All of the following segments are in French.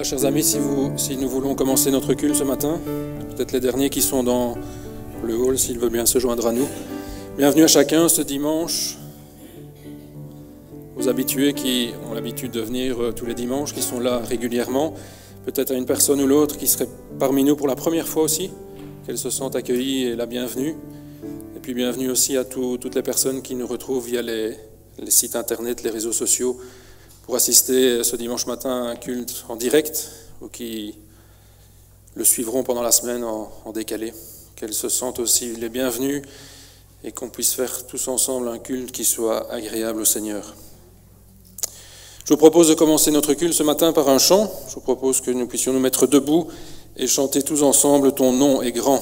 Voilà, chers amis, si nous voulons commencer notre culte ce matin, peut-être les derniers qui sont dans le hall, s'ils veulent bien se joindre à nous. Bienvenue à chacun ce dimanche, aux habitués qui ont l'habitude de venir tous les dimanches, qui sont là régulièrement. Peut-être à une personne ou l'autre qui serait parmi nous pour la première fois aussi, qu'elle se sente accueillie et la bienvenue. Et puis bienvenue aussi à toutes les personnes qui nous retrouvent via les sites internet, les réseaux sociaux, pour assister ce dimanche matin à un culte en direct ou qui le suivront pendant la semaine en décalé. Qu'elles se sentent aussi les bienvenues et qu'on puisse faire tous ensemble un culte qui soit agréable au Seigneur. Je vous propose de commencer notre culte ce matin par un chant. Je vous propose que nous puissions nous mettre debout et chanter tous ensemble « Ton nom est grand ».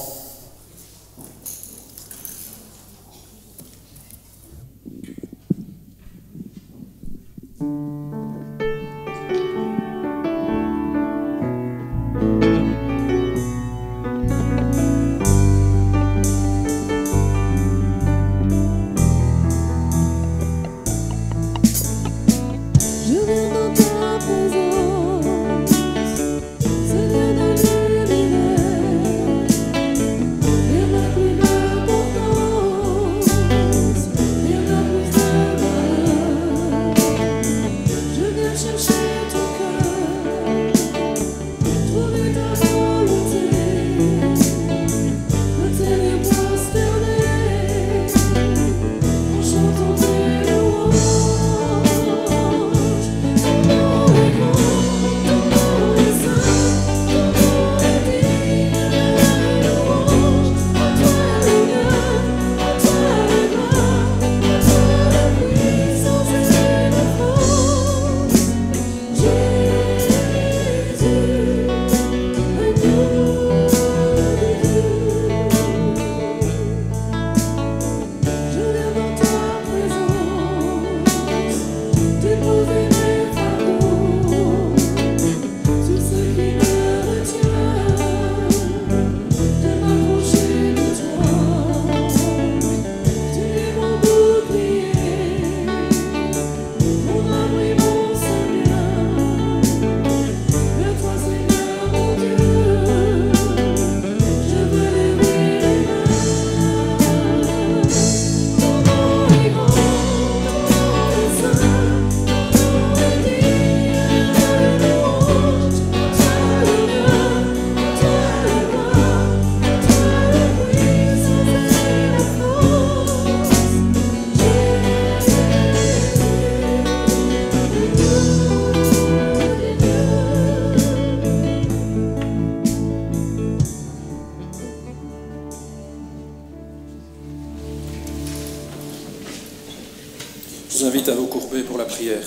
Je vous invite à vous courber pour la prière.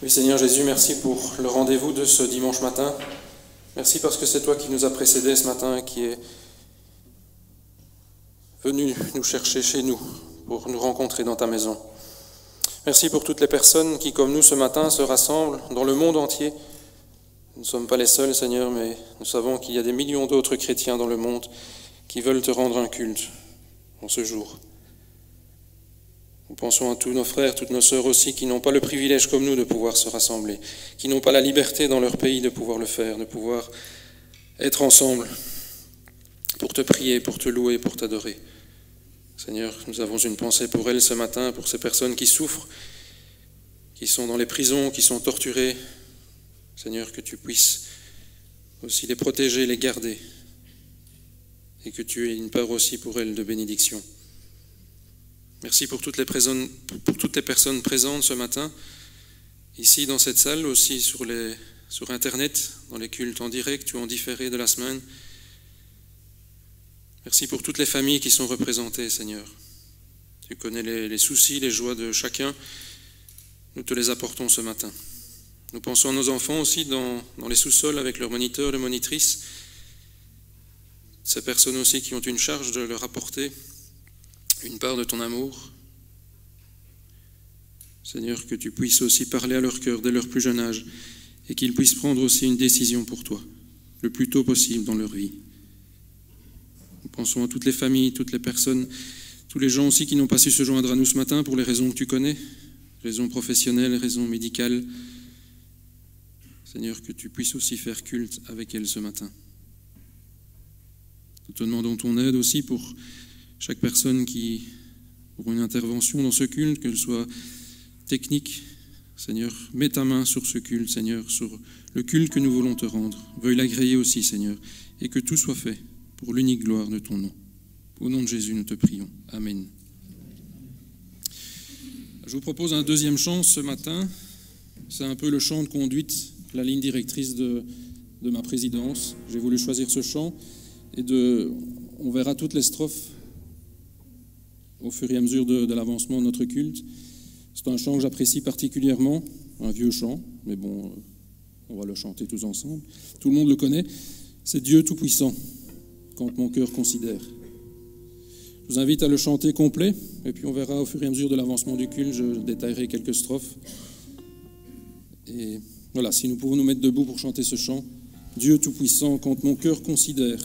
Oui, Seigneur Jésus, merci pour le rendez-vous de ce dimanche matin. Merci parce que c'est toi qui nous as précédés ce matin et qui est venu nous chercher chez nous pour nous rencontrer dans ta maison. Merci pour toutes les personnes qui, comme nous ce matin, se rassemblent dans le monde entier. Nous ne sommes pas les seuls, Seigneur, mais nous savons qu'il y a des millions d'autres chrétiens dans le monde qui veulent te rendre un culte en ce jour. Nous pensons à tous nos frères, toutes nos sœurs aussi, qui n'ont pas le privilège comme nous de pouvoir se rassembler, qui n'ont pas la liberté dans leur pays de pouvoir le faire, de pouvoir être ensemble pour te prier, pour te louer, pour t'adorer. Seigneur, nous avons une pensée pour elles ce matin, pour ces personnes qui souffrent, qui sont dans les prisons, qui sont torturées. Seigneur, que tu puisses aussi les protéger, les garder, et que tu aies une part aussi pour elles de bénédiction. Merci pour toutes les personnes présentes ce matin, ici dans cette salle, aussi sur Internet, dans les cultes en direct ou en différé de la semaine. Merci pour toutes les familles qui sont représentées, Seigneur. Tu connais les soucis, les joies de chacun. Nous te les apportons ce matin. Nous pensons à nos enfants aussi dans les sous-sols avec leurs moniteurs et monitrices. Ces personnes aussi qui ont une charge de leur apporter une part de ton amour. Seigneur, que tu puisses aussi parler à leur cœur dès leur plus jeune âge et qu'ils puissent prendre aussi une décision pour toi, le plus tôt possible dans leur vie. Nous pensons à toutes les familles, toutes les personnes, tous les gens aussi qui n'ont pas su se joindre à nous ce matin pour les raisons que tu connais. raisons professionnelles, raisons médicales. Seigneur, que tu puisses aussi faire culte avec elles ce matin. Nous te demandons ton aide aussi pour chaque personne qui aura une intervention dans ce culte, qu'elle soit technique. Seigneur, mets ta main sur ce culte, Seigneur, sur le culte que nous voulons te rendre. Veuille l'agréer aussi, Seigneur, et que tout soit fait pour l'unique gloire de ton nom. Au nom de Jésus, nous te prions. Amen. Je vous propose un deuxième chant ce matin. C'est un peu le chant de conduite, la ligne directrice de ma présidence. J'ai voulu choisir ce chant et on verra toutes les strophes au fur et à mesure de l'avancement de notre culte. C'est un chant que j'apprécie particulièrement, un vieux chant, mais bon, on va le chanter tous ensemble. Tout le monde le connaît. C'est Dieu Tout-Puissant, quand mon cœur considère. Je vous invite à le chanter complet, et puis on verra au fur et à mesure de l'avancement du culte, je détaillerai quelques strophes. Et voilà, si nous pouvons nous mettre debout pour chanter ce chant, Dieu Tout-Puissant, quand mon cœur considère.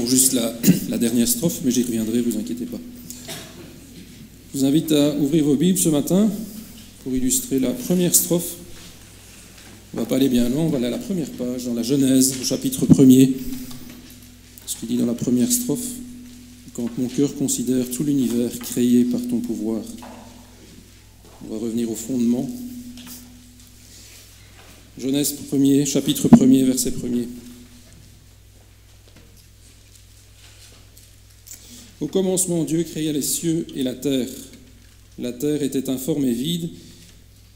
Juste la dernière strophe, mais j'y reviendrai, vous inquiétez pas. Je vous invite à ouvrir vos Bibles ce matin pour illustrer la première strophe. On ne va pas aller bien loin, on va aller à la première page, dans la Genèse, au chapitre 1er. Ce qu'il dit dans la première strophe, « Quand mon cœur considère tout l'univers créé par ton pouvoir ». On va revenir au fondement. Genèse 1er, chapitre 1er, verset 1er. Au commencement, Dieu créa les cieux et la terre. La terre était informe et vide.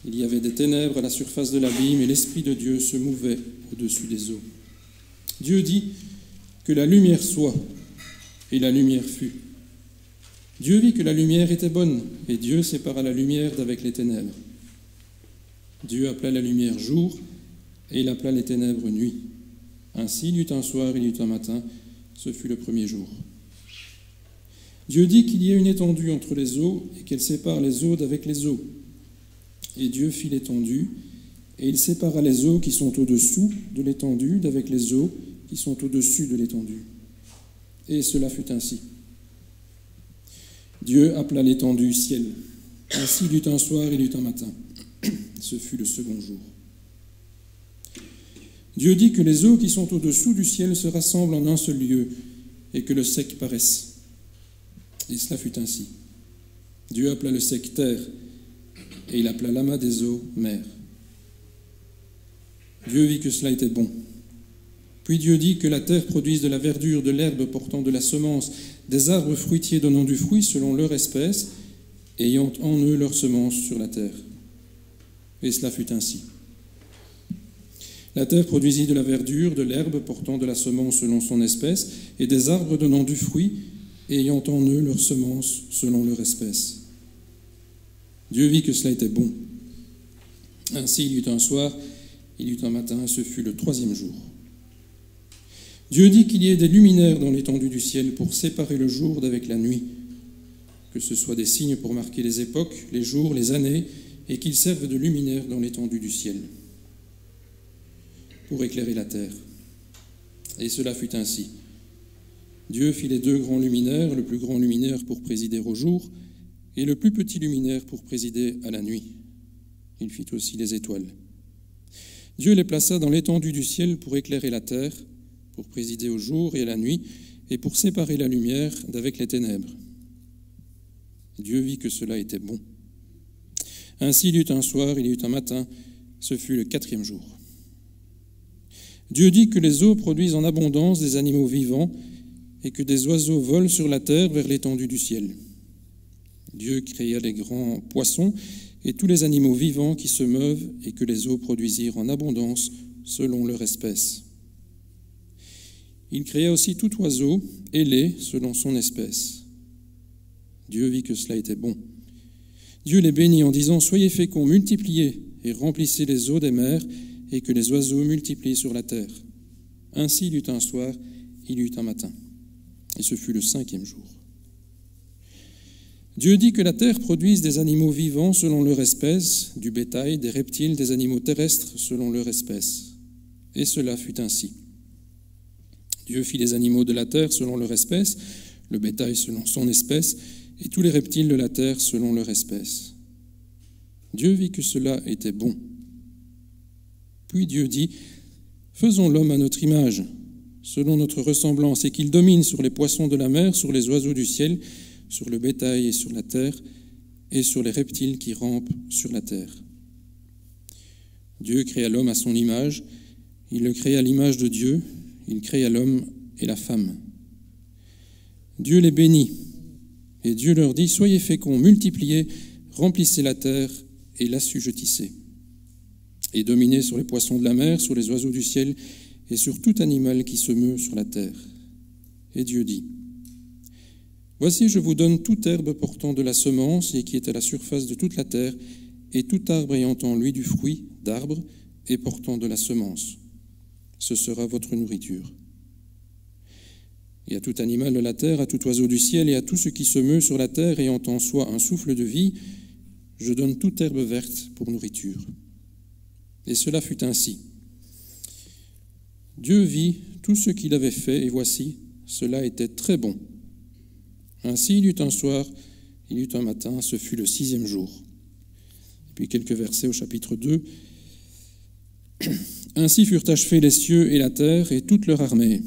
Il y avait des ténèbres à la surface de l'abîme et l'Esprit de Dieu se mouvait au-dessus des eaux. Dieu dit que la lumière soit, et la lumière fut. Dieu vit que la lumière était bonne, et Dieu sépara la lumière d'avec les ténèbres. Dieu appela la lumière jour, et il appela les ténèbres nuit. Ainsi, il y eut un soir, il y eut un matin, ce fut le premier jour. Dieu dit qu'il y ait une étendue entre les eaux, et qu'elle sépare les eaux d'avec les eaux. Et Dieu fit l'étendue, et il sépara les eaux qui sont au-dessous de l'étendue d'avec les eaux qui sont au-dessus de l'étendue. Et cela fut ainsi. Dieu appela l'étendue ciel. Ainsi il y eut un soir, il y eut un matin. Ce fut le second jour. Dieu dit que les eaux qui sont au-dessous du ciel se rassemblent en un seul lieu, et que le sec paraisse. Et cela fut ainsi. Dieu appela le sec terre, et il appela l'amas des eaux mer. Dieu vit que cela était bon. Puis Dieu dit que la terre produise de la verdure, de l'herbe portant de la semence, des arbres fruitiers donnant du fruit selon leur espèce, ayant en eux leur semence sur la terre. Et cela fut ainsi. La terre produisit de la verdure, de l'herbe portant de la semence selon son espèce, et des arbres donnant du fruit, ayant en eux leur semence selon leur espèce. Dieu vit que cela était bon. Ainsi il y eut un soir, il y eut un matin, et ce fut le troisième jour. Dieu dit qu'il y ait des luminaires dans l'étendue du ciel pour séparer le jour d'avec la nuit, que ce soit des signes pour marquer les époques, les jours, les années, et qu'ils servent de luminaires dans l'étendue du ciel, pour éclairer la terre. Et cela fut ainsi. Dieu fit les deux grands luminaires, le plus grand luminaire pour présider au jour, et le plus petit luminaire pour présider à la nuit. Il fit aussi les étoiles. Dieu les plaça dans l'étendue du ciel pour éclairer la terre, pour présider au jour et à la nuit, et pour séparer la lumière d'avec les ténèbres. Dieu vit que cela était bon. Ainsi il y eut un soir, il y eut un matin, ce fut le quatrième jour. Dieu dit que les eaux produisent en abondance des animaux vivants, et que des oiseaux volent sur la terre vers l'étendue du ciel. Dieu créa les grands poissons et tous les animaux vivants qui se meuvent, et que les eaux produisirent en abondance selon leur espèce. Il créa aussi tout oiseau ailé selon son espèce. Dieu vit que cela était bon. Dieu les bénit en disant « Soyez féconds, multipliez et remplissez les eaux des mers, et que les oiseaux multiplient sur la terre. » Ainsi il y eut un soir, il y eut un matin. Et ce fut le cinquième jour. Dieu dit que la terre produise des animaux vivants selon leur espèce, du bétail, des reptiles, des animaux terrestres selon leur espèce. Et cela fut ainsi. Dieu fit les animaux de la terre selon leur espèce, le bétail selon son espèce, et tous les reptiles de la terre selon leur espèce. Dieu vit que cela était bon. Puis Dieu dit, « Faisons l'homme à notre image, selon notre ressemblance, et qu'il domine sur les poissons de la mer, sur les oiseaux du ciel, sur le bétail et sur la terre, et sur les reptiles qui rampent sur la terre. » Dieu créa l'homme à son image, il le créa à l'image de Dieu, il créa l'homme et la femme. Dieu les bénit, et Dieu leur dit, « Soyez féconds, multipliez, remplissez la terre et l'assujettissez, et dominez sur les poissons de la mer, sur les oiseaux du ciel, et sur tout animal qui se meut sur la terre. » Et Dieu dit, « Voici, je vous donne toute herbe portant de la semence et qui est à la surface de toute la terre, et tout arbre ayant en lui du fruit d'arbre et portant de la semence. Ce sera votre nourriture. Et à tout animal de la terre, à tout oiseau du ciel et à tout ce qui se meut sur la terre ayant en soi un souffle de vie, je donne toute herbe verte pour nourriture. » Et cela fut ainsi. Dieu vit tout ce qu'il avait fait, et voici, cela était très bon. Ainsi il y eut un soir, il y eut un matin, ce fut le sixième jour. Et puis quelques versets au chapitre 2. Ainsi furent achevés les cieux et la terre et toute leur armée.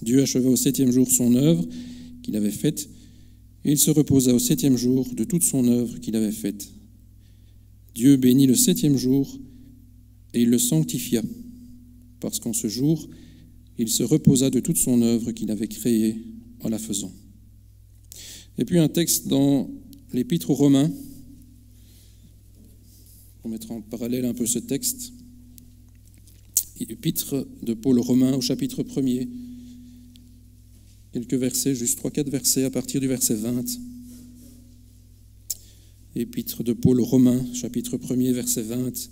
Dieu acheva au septième jour son œuvre qu'il avait faite, et il se reposa au septième jour de toute son œuvre qu'il avait faite. Dieu bénit le septième jour, et il le sanctifia, parce qu'en ce jour, il se reposa de toute son œuvre qu'il avait créée en la faisant. Et puis un texte dans l'Épître aux Romains, on mettra en parallèle un peu ce texte. Épître de Paul aux Romains au chapitre 1er. Quelques versets, juste 3-4 versets à partir du verset 20. Épître de Paul aux Romains, chapitre 1er, verset 20.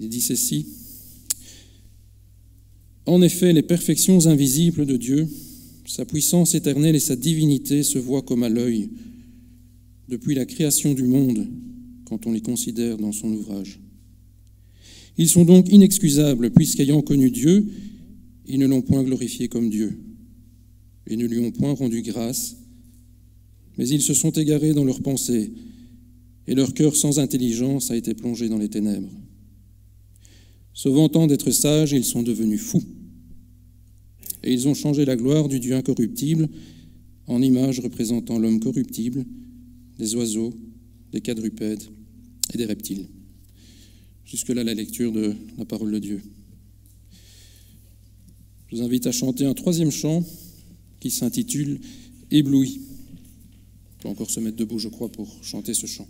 Il dit ceci. En effet, les perfections invisibles de Dieu, sa puissance éternelle et sa divinité se voient comme à l'œil depuis la création du monde quand on les considère dans son ouvrage. Ils sont donc inexcusables puisqu'ayant connu Dieu, ils ne l'ont point glorifié comme Dieu et ne lui ont point rendu grâce, mais ils se sont égarés dans leurs pensées et leur cœur sans intelligence a été plongé dans les ténèbres. Se vantant d'être sages, ils sont devenus fous. Et ils ont changé la gloire du Dieu incorruptible en image représentant l'homme corruptible, des oiseaux, des quadrupèdes et des reptiles. Jusque-là, la lecture de la parole de Dieu. Je vous invite à chanter un 3e chant qui s'intitule « Ébloui ». On peut encore se mettre debout, je crois, pour chanter ce chant.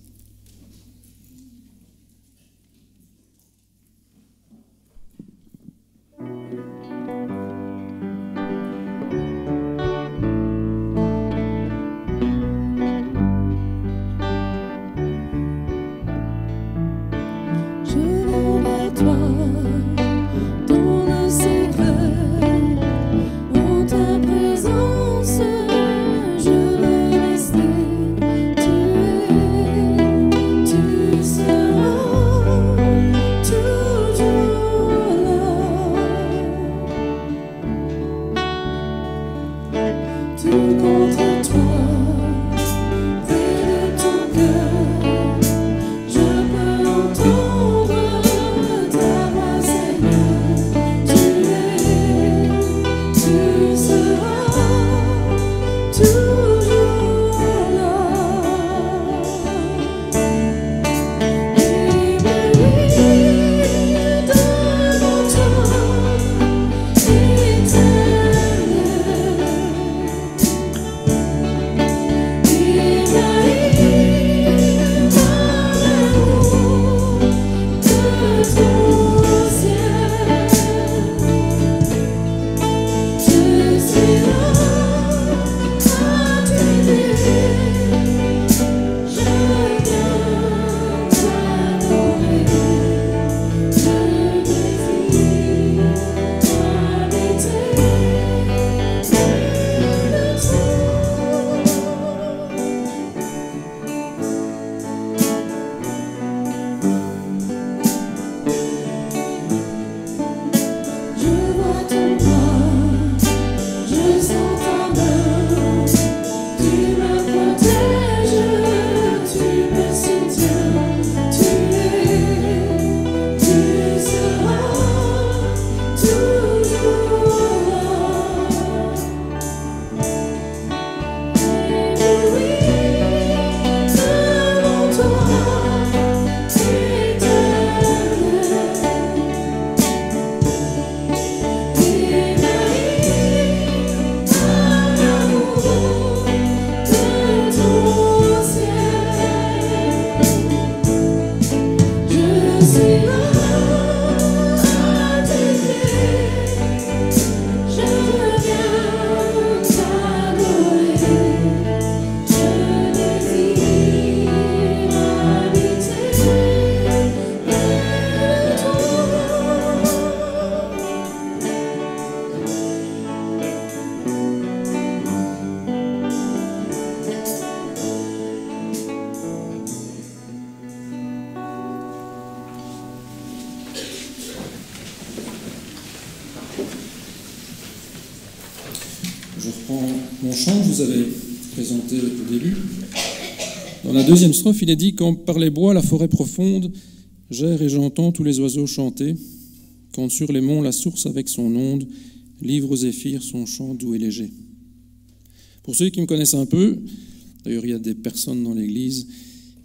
Je reprends mon chant que je vous avais présenté au début. Dans la 2e strophe, il est dit « Quand par les bois, la forêt profonde, j'erre et j'entends tous les oiseaux chanter, quand sur les monts, la source avec son onde livre aux zéphyrs son chant doux et léger. » Pour ceux qui me connaissent un peu, d'ailleurs il y a des personnes dans l'église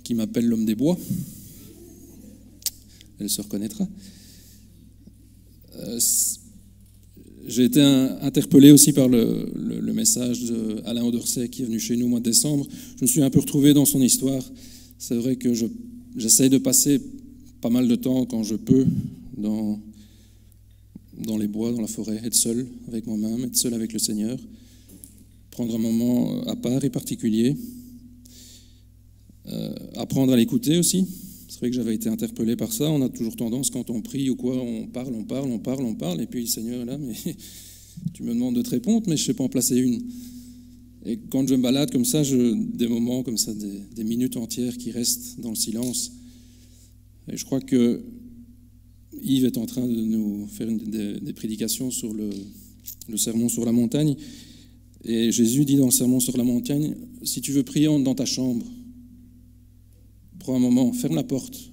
qui m'appellent l'homme des bois, elle se reconnaîtra. J'ai été interpellé aussi par le message d'Alain Auderset qui est venu chez nous au mois de décembre. Je me suis un peu retrouvé dans son histoire. C'est vrai que j'essaye de passer pas mal de temps quand je peux dans dans les bois, dans la forêt, être seul avec moi-même, être seul avec le Seigneur, prendre un moment à part et particulier, apprendre à l'écouter aussi. C'est vrai que j'avais été interpellé par ça. On a toujours tendance, quand on prie ou quoi, on parle, et puis le Seigneur est là, mais tu me demandes de te répondre, mais je ne sais pas en placer une. Et quand je me balade comme ça, des moments comme ça, des minutes entières qui restent dans le silence. Et je crois que Yves est en train de nous faire des prédications sur le sermon sur la montagne. Et Jésus dit dans le sermon sur la montagne, si tu veux prier, entre dans ta chambre. Prends un moment, ferme la porte.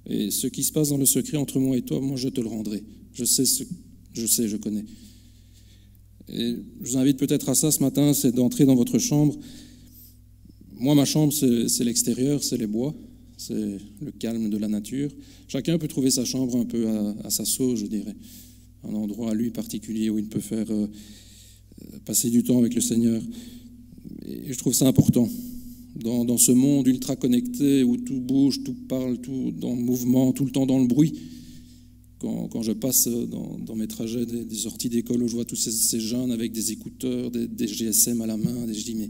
Et ce qui se passe dans le secret entre moi et toi, moi je te le rendrai. Je connais. Et je vous invite peut-être à ça ce matin, c'est d'entrer dans votre chambre. Moi, ma chambre, c'est l'extérieur, c'est les bois, c'est le calme de la nature. Chacun peut trouver sa chambre un peu à sa sauce, je dirais. Un endroit à lui particulier où il peut faire passer du temps avec le Seigneur. Et je trouve ça important. Dans ce monde ultra connecté où tout bouge, tout parle, tout dans le mouvement, tout le temps dans le bruit. Quand je passe dans mes trajets des sorties d'école où je vois tous ces jeunes avec des écouteurs, des GSM à la main, je dis mais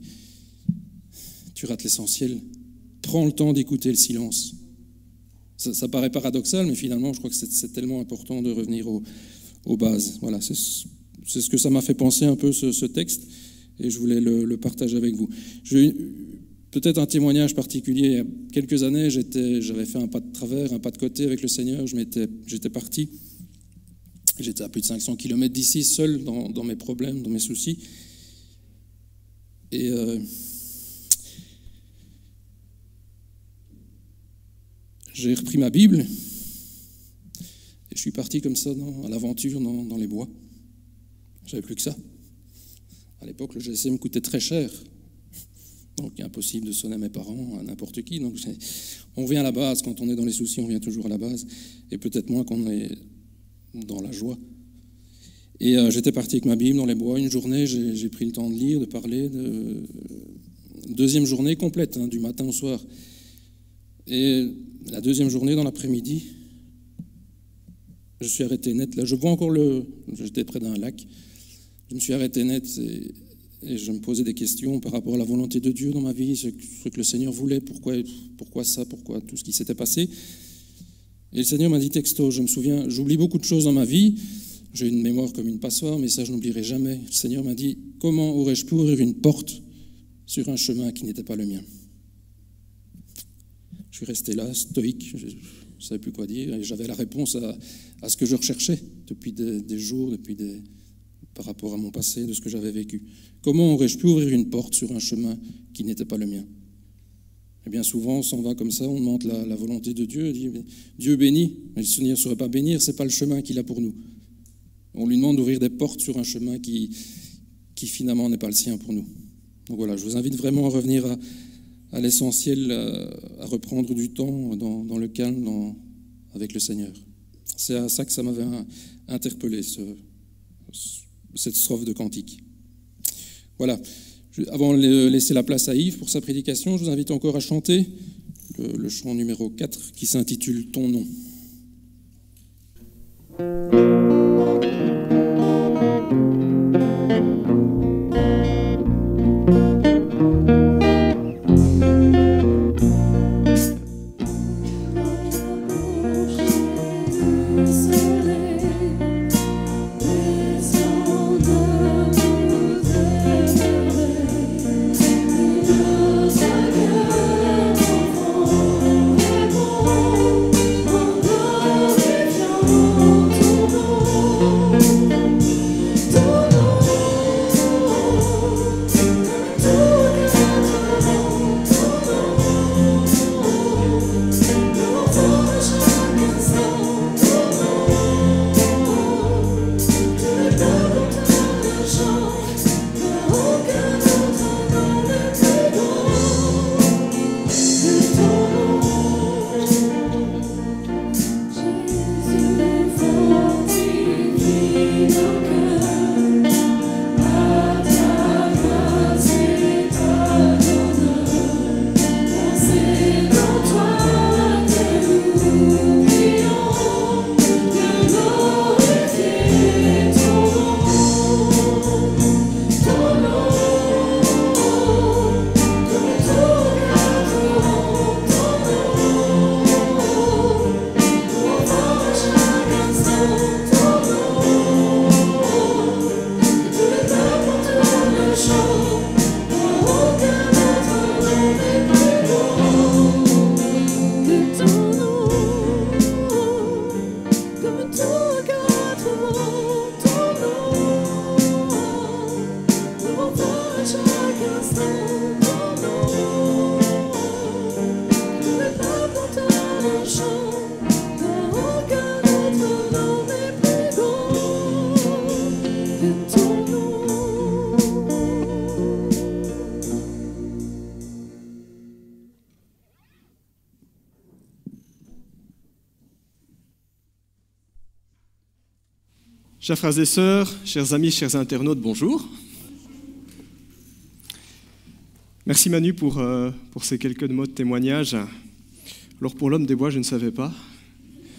tu rates l'essentiel. Prends le temps d'écouter le silence. Ça paraît paradoxal, mais finalement je crois que c'est tellement important de revenir aux bases. Voilà, c'est ce que ça m'a fait penser un peu ce texte, et je voulais le partager avec vous. Peut-être un témoignage particulier. Il y a quelques années, j'avais fait un pas de travers, un pas de côté avec le Seigneur. J'étais parti. J'étais à plus de 500 km d'ici, seul dans mes problèmes, dans mes soucis. Et j'ai repris ma Bible. Et je suis parti comme ça à l'aventure dans les bois. J'avais plus que ça. À l'époque, le GSM me coûtait très cher. Donc, impossible de sonner à mes parents, à n'importe qui. Donc, on vient à la base. Quand on est dans les soucis, on vient toujours à la base. Et peut-être moins qu'on est dans la joie. Et j'étais parti avec ma Bible dans les bois. Une journée, j'ai pris le temps de lire, de parler. Deuxième journée complète, du matin au soir. Et la deuxième journée, dans l'après-midi, je suis arrêté net. Là, je vois encore j'étais près d'un lac. Je me suis arrêté net et je me posais des questions par rapport à la volonté de Dieu dans ma vie, ce que le Seigneur voulait, pourquoi ça, pourquoi tout ce qui s'était passé. Et le Seigneur m'a dit texto, je me souviens, j'oublie beaucoup de choses dans ma vie, j'ai une mémoire comme une passoire, mais ça je n'oublierai jamais. Le Seigneur m'a dit, comment aurais-je pu ouvrir une porte sur un chemin qui n'était pas le mien? Je suis resté là, stoïque, je ne savais plus quoi dire, et j'avais la réponse à ce que je recherchais depuis des jours, par rapport à mon passé, de ce que j'avais vécu. Comment aurais-je pu ouvrir une porte sur un chemin qui n'était pas le mien? Et bien souvent, on s'en va comme ça, on demande la volonté de Dieu, on dit, Dieu bénit, mais le Seigneur ne saurait pas bénir, ce n'est pas le chemin qu'il a pour nous. On lui demande d'ouvrir des portes sur un chemin qui finalement n'est pas le sien pour nous. Donc voilà, je vous invite vraiment à revenir à l'essentiel, à reprendre du temps dans le calme, avec le Seigneur. C'est à ça que ça m'avait interpellé, cette strophe de cantique. Voilà. Avant de laisser la place à Yves pour sa prédication, je vous invite encore à chanter le chant numéro 4 qui s'intitule « Ton nom ». Oh, Chers frères et sœurs, chers amis, chers internautes, bonjour. Merci Manu pour ces quelques mots de témoignage. Alors pour l'homme des bois, je ne savais pas.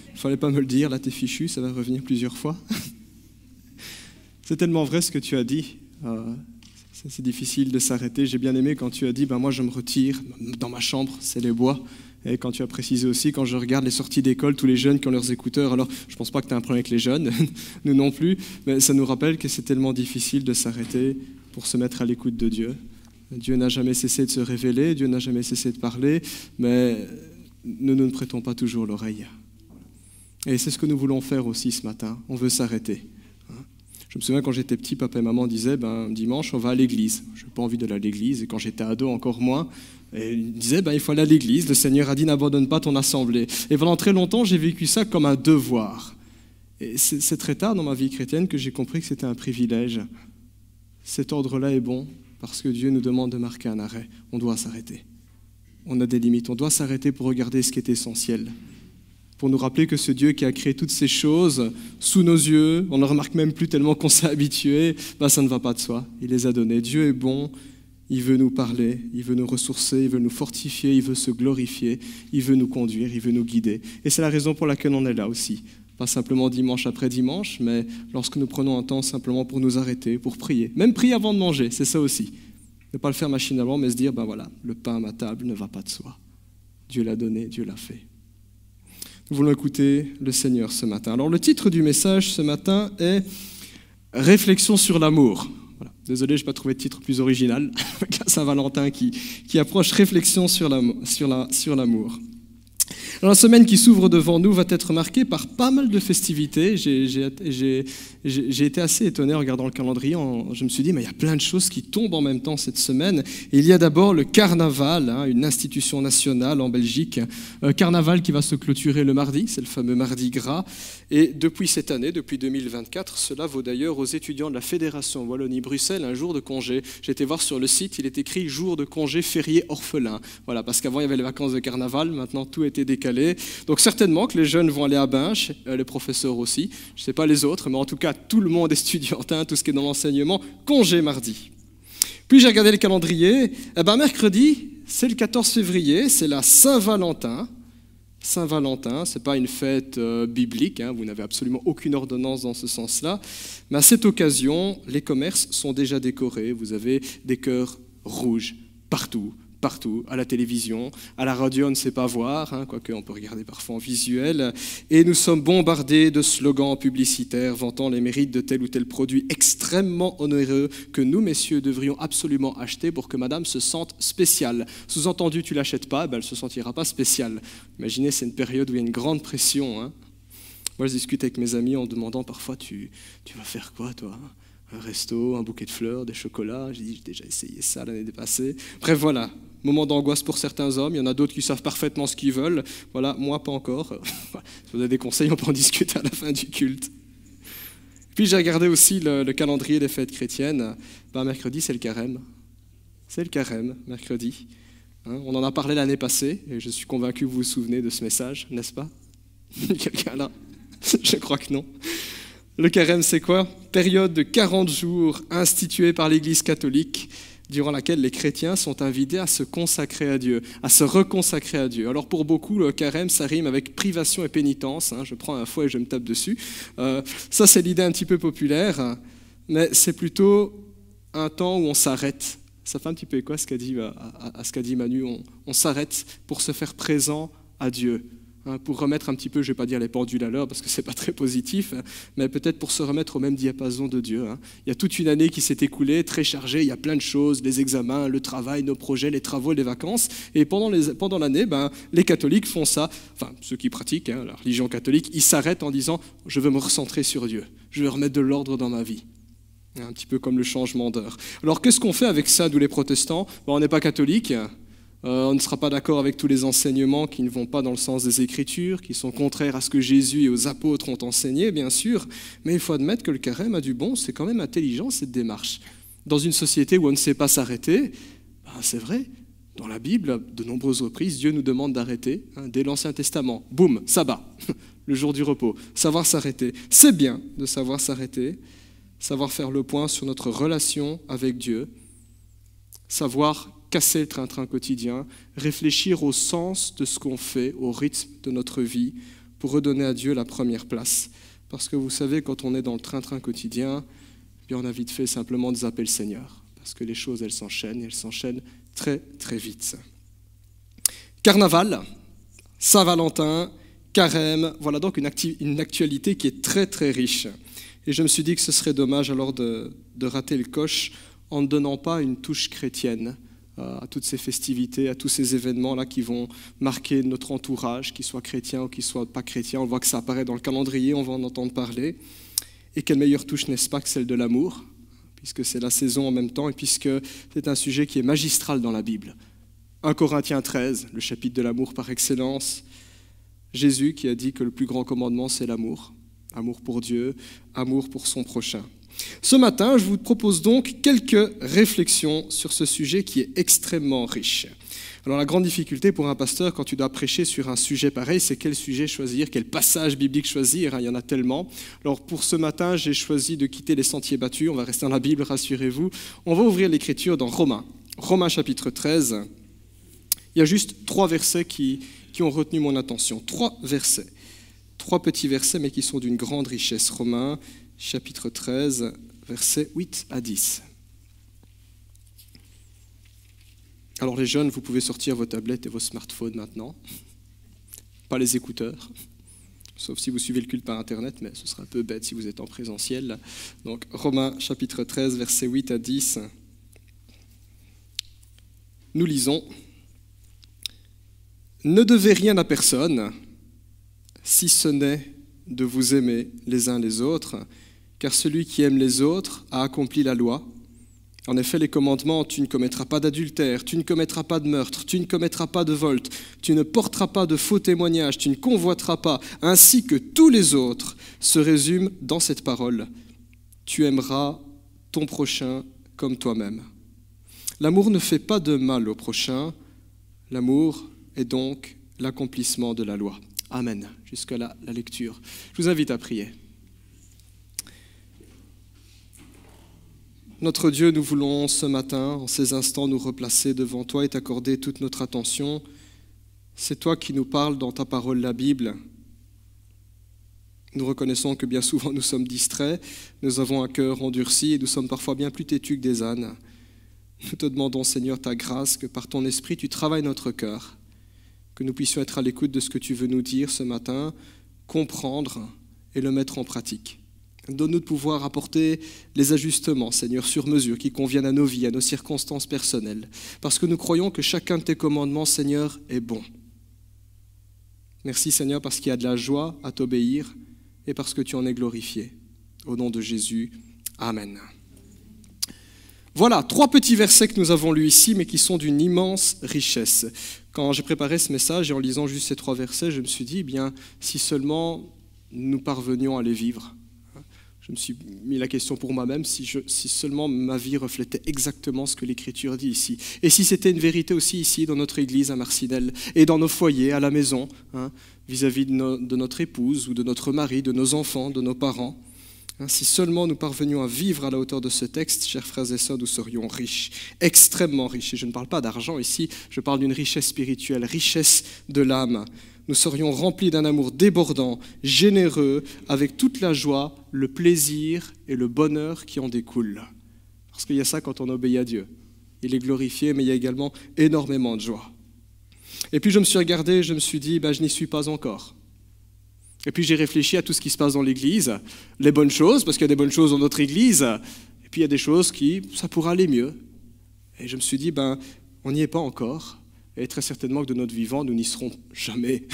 Il ne fallait pas me le dire, là t'es fichu, ça va revenir plusieurs fois. C'est tellement vrai ce que tu as dit. C'est difficile de s'arrêter. J'ai bien aimé quand tu as dit, moi je me retire, dans ma chambre, c'est les bois. Et quand tu as précisé aussi, quand je regarde les sorties d'école, tous les jeunes qui ont leurs écouteurs, alors je ne pense pas que tu as un problème avec les jeunes, nous non plus, mais ça nous rappelle que c'est tellement difficile de s'arrêter pour se mettre à l'écoute de Dieu. Dieu n'a jamais cessé de se révéler, Dieu n'a jamais cessé de parler, mais nous ne prêtons pas toujours l'oreille. Et c'est ce que nous voulons faire aussi ce matin, on veut s'arrêter. Je me souviens quand j'étais petit, papa et maman disaient dimanche on va à l'église. Je n'ai pas envie d'aller à l'église, et quand j'étais ado encore moins. Et ils disaient il faut aller à l'église, le Seigneur a dit n'abandonne pas ton assemblée. Et pendant très longtemps j'ai vécu ça comme un devoir. Et c'est très tard dans ma vie chrétienne que j'ai compris que c'était un privilège. Cet ordre-là est bon parce que Dieu nous demande de marquer un arrêt. On doit s'arrêter. On a des limites, on doit s'arrêter pour regarder ce qui est essentiel. Pour nous rappeler que ce Dieu qui a créé toutes ces choses sous nos yeux, on ne remarque même plus tellement qu'on s'est habitué, ça ne va pas de soi, il les a donnés. Dieu est bon, il veut nous parler, il veut nous ressourcer, il veut nous fortifier, il veut se glorifier, il veut nous conduire, il veut nous guider. Et c'est la raison pour laquelle on est là aussi. Pas simplement dimanche après dimanche, mais lorsque nous prenons un temps simplement pour nous arrêter, pour prier. Même prier avant de manger, c'est ça aussi. Ne pas le faire machinalement, mais se dire, le pain à ma table ne va pas de soi. Dieu l'a donné, Dieu l'a fait. Nous voulons écouter le Seigneur ce matin. Alors le titre du message ce matin est « Réflexion sur l'amour ». Voilà. Désolé, je n'ai pas trouvé de titre plus original qu'à Saint-Valentin qui approche « Réflexion sur l'amour ». Alors, la semaine qui s'ouvre devant nous va être marquée par pas mal de festivités. J'ai été assez étonné en regardant le calendrier. Je me suis dit, mais il y a plein de choses qui tombent en même temps cette semaine. Et il y a d'abord le carnaval, une institution nationale en Belgique. Carnaval qui va se clôturer le mardi, c'est le fameux mardi gras. Et depuis cette année, depuis 2024, cela vaut d'ailleurs aux étudiants de la Fédération Wallonie-Bruxelles un jour de congé. J'ai été voir sur le site, il est écrit jour de congé férié orphelin. Voilà, parce qu'avant il y avait les vacances de carnaval, maintenant tout a été décalé. Donc certainement que les jeunes vont aller à Binche, les professeurs aussi, je ne sais pas les autres, mais en tout cas tout le monde estudiantin, tout ce qui est dans l'enseignement, congé mardi. Puis j'ai regardé le calendrier, mercredi, c'est le 14 février, c'est la Saint-Valentin. Saint-Valentin, ce n'est pas une fête biblique, vous n'avez absolument aucune ordonnance dans ce sens-là, mais à cette occasion, les commerces sont déjà décorés, vous avez des cœurs rouges partout, à la télévision, à la radio on ne sait pas voir, quoique on peut regarder parfois en visuel, et nous sommes bombardés de slogans publicitaires vantant les mérites de tel ou tel produit extrêmement onéreux que nous, messieurs, devrions absolument acheter pour que madame se sente spéciale. Sous-entendu, tu ne l'achètes pas, elle ne se sentira pas spéciale. Imaginez, c'est une période où il y a une grande pression. Moi, je discute avec mes amis en demandant parfois, tu vas faire quoi, toi ? Un resto, un bouquet de fleurs, des chocolats. J'ai déjà essayé ça l'année passée. Bref, voilà, moment d'angoisse pour certains hommes. Il y en a d'autres qui savent parfaitement ce qu'ils veulent. Voilà, moi, pas encore. Si vous avez des conseils, on peut en discuter à la fin du culte. Puis j'ai regardé aussi le calendrier des fêtes chrétiennes. Mercredi, c'est le carême. C'est le carême, mercredi. On en a parlé l'année passée, et je suis convaincu que vous vous souvenez de ce message, n'est-ce pas? Quelqu'un là? Je crois que non. Le carême, c'est quoi? Période de 40 jours instituée par l'Église catholique, durant laquelle les chrétiens sont invités à se consacrer à Dieu, à se reconsacrer à Dieu. Alors pour beaucoup, le carême, ça rime avec privation et pénitence. Je prends un fouet et je me tape dessus. Ça, c'est l'idée un petit peu populaire, mais c'est plutôt un temps où on s'arrête. Ça fait un petit peu quoi à ce qu'a dit Manu? On s'arrête pour se faire présent à Dieu. Pour remettre un petit peu, je ne vais pas dire les pendules à l'heure parce que ce n'est pas très positif, mais peut-être pour se remettre au même diapason de Dieu. Il y a toute une année qui s'est écoulée, très chargée, il y a plein de choses, les examens, le travail, nos projets, les travaux, les vacances. Et pendant l'année, les catholiques font ça, enfin ceux qui pratiquent la religion catholique, ils s'arrêtent en disant « je veux me recentrer sur Dieu, je veux remettre de l'ordre dans ma vie ». Un petit peu comme le changement d'heure. Alors qu'est-ce qu'on fait avec ça, nous les protestants? On n'est pas catholiques. On ne sera pas d'accord avec tous les enseignements qui ne vont pas dans le sens des Écritures, qui sont contraires à ce que Jésus et aux apôtres ont enseigné, bien sûr, mais il faut admettre que le carême a du bon, c'est quand même intelligent cette démarche. Dans une société où on ne sait pas s'arrêter, c'est vrai, Dans la Bible, de nombreuses reprises, Dieu nous demande d'arrêter. Dès l'Ancien Testament, boum, sabbat, le jour du repos, savoir s'arrêter. C'est bien de savoir s'arrêter, savoir faire le point sur notre relation avec Dieu, savoir casser le train-train quotidien, réfléchir au sens de ce qu'on fait, au rythme de notre vie, pour redonner à Dieu la première place. Parce que vous savez, quand on est dans le train-train quotidien, bien on a vite fait simplement de zapper le Seigneur. Parce que les choses, elles s'enchaînent très, très vite. Carnaval, Saint-Valentin, Carême, voilà donc une actualité qui est très, très riche. Et je me suis dit que ce serait dommage alors de rater le coche en ne donnant pas une touche chrétienne à toutes ces festivités, à tous ces événements-là qui vont marquer notre entourage, qu'ils soient chrétiens ou qu'ils ne soient pas chrétiens. On voit que ça apparaît dans le calendrier, on va en entendre parler. Et quelle meilleure touche, n'est-ce pas, que celle de l'amour, puisque c'est la saison en même temps et puisque c'est un sujet qui est magistral dans la Bible. 1 Corinthiens 13, le chapitre de l'amour par excellence. Jésus qui a dit que le plus grand commandement, c'est l'amour. Amour pour Dieu, amour pour son prochain. Ce matin, je vous propose donc quelques réflexions sur ce sujet qui est extrêmement riche. Alors la grande difficulté pour un pasteur quand tu dois prêcher sur un sujet pareil, c'est quel sujet choisir, quel passage biblique choisir, il y en a tellement. Alors pour ce matin, j'ai choisi de quitter les sentiers battus, on va rester dans la Bible, rassurez-vous. On va ouvrir l'Écriture dans Romains chapitre 13. Il y a juste 3 versets qui ont retenu mon attention. 3 versets. 3 petits versets, mais qui sont d'une grande richesse. Romains chapitre 13, versets 8 à 10. Alors les jeunes, vous pouvez sortir vos tablettes et vos smartphones maintenant. Pas les écouteurs, sauf si vous suivez le culte par Internet, mais ce sera un peu bête si vous êtes en présentiel. Donc Romains chapitre 13, versets 8 à 10. Nous lisons. Ne devez rien à personne, si ce n'est de vous aimer les uns les autres, car celui qui aime les autres a accompli la loi. En effet, les commandements, tu ne commettras pas d'adultère, tu ne commettras pas de meurtre, tu ne commettras pas de vol, tu ne porteras pas de faux témoignages, tu ne convoiteras pas, ainsi que tous les autres, se résument dans cette parole. Tu aimeras ton prochain comme toi-même. L'amour ne fait pas de mal au prochain, l'amour est donc l'accomplissement de la loi. Amen. Jusque-là, la lecture. Je vous invite à prier. Notre Dieu, nous voulons ce matin, en ces instants, nous replacer devant toi et t'accorder toute notre attention. C'est toi qui nous parles dans ta parole, la Bible. Nous reconnaissons que bien souvent nous sommes distraits, nous avons un cœur endurci et nous sommes parfois bien plus têtus que des ânes. Nous te demandons, Seigneur, ta grâce, que par ton esprit, tu travailles notre cœur, que nous puissions être à l'écoute de ce que tu veux nous dire ce matin, comprendre et le mettre en pratique. Donne-nous de pouvoir apporter les ajustements, Seigneur, sur mesure, qui conviennent à nos vies, à nos circonstances personnelles, parce que nous croyons que chacun de tes commandements, Seigneur, est bon. Merci, Seigneur, parce qu'il y a de la joie à t'obéir et parce que tu en es glorifié. Au nom de Jésus, Amen. Voilà, 3 petits versets que nous avons lus ici, mais qui sont d'une immense richesse. Quand j'ai préparé ce message et en lisant juste ces 3 versets, je me suis dit, bien, si seulement nous parvenions à les vivre. Je me suis mis la question pour moi-même, si seulement ma vie reflétait exactement ce que l'Écriture dit ici. Et si c'était une vérité aussi ici, dans notre église à Marcinelle, et dans nos foyers, à la maison, vis-à-vis de notre épouse ou de notre mari, de nos enfants, de nos parents. Si seulement nous parvenions à vivre à la hauteur de ce texte, chers frères et sœurs, nous serions riches, extrêmement riches. Et je ne parle pas d'argent ici, je parle d'une richesse spirituelle, richesse de l'âme. Nous serions remplis d'un amour débordant, généreux, avec toute la joie, le plaisir et le bonheur qui en découlent. Parce qu'il y a ça quand on obéit à Dieu. Il est glorifié, mais il y a également énormément de joie. Et puis je me suis regardé, je me suis dit, je n'y suis pas encore. Et puis j'ai réfléchi à tout ce qui se passe dans l'Église, les bonnes choses, parce qu'il y a des bonnes choses dans notre Église, et puis il y a des choses ça pourrait aller mieux. Et je me suis dit, on n'y est pas encore. Et très certainement que de notre vivant, nous n'y serons jamais.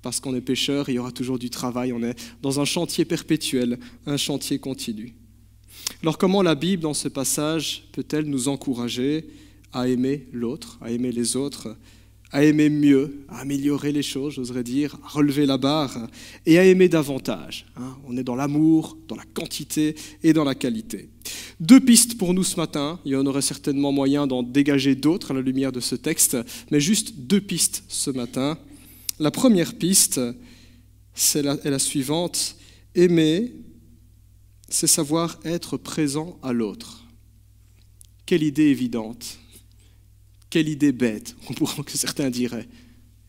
Parce qu'on est pécheurs, il y aura toujours du travail. On est dans un chantier perpétuel, un chantier continu. Alors comment la Bible, dans ce passage, peut-elle nous encourager à aimer l'autre, à aimer les autres, à aimer mieux, à améliorer les choses, j'oserais dire, à relever la barre et à aimer davantage. On est dans l'amour, dans la quantité et dans la qualité. 2 pistes pour nous ce matin. Il y en aurait certainement moyen d'en dégager d'autres à la lumière de ce texte, mais juste 2 pistes ce matin. La première piste est la suivante. Aimer, c'est savoir être présent à l'autre. Quelle idée évidente. Quelle idée bête, que certains diraient.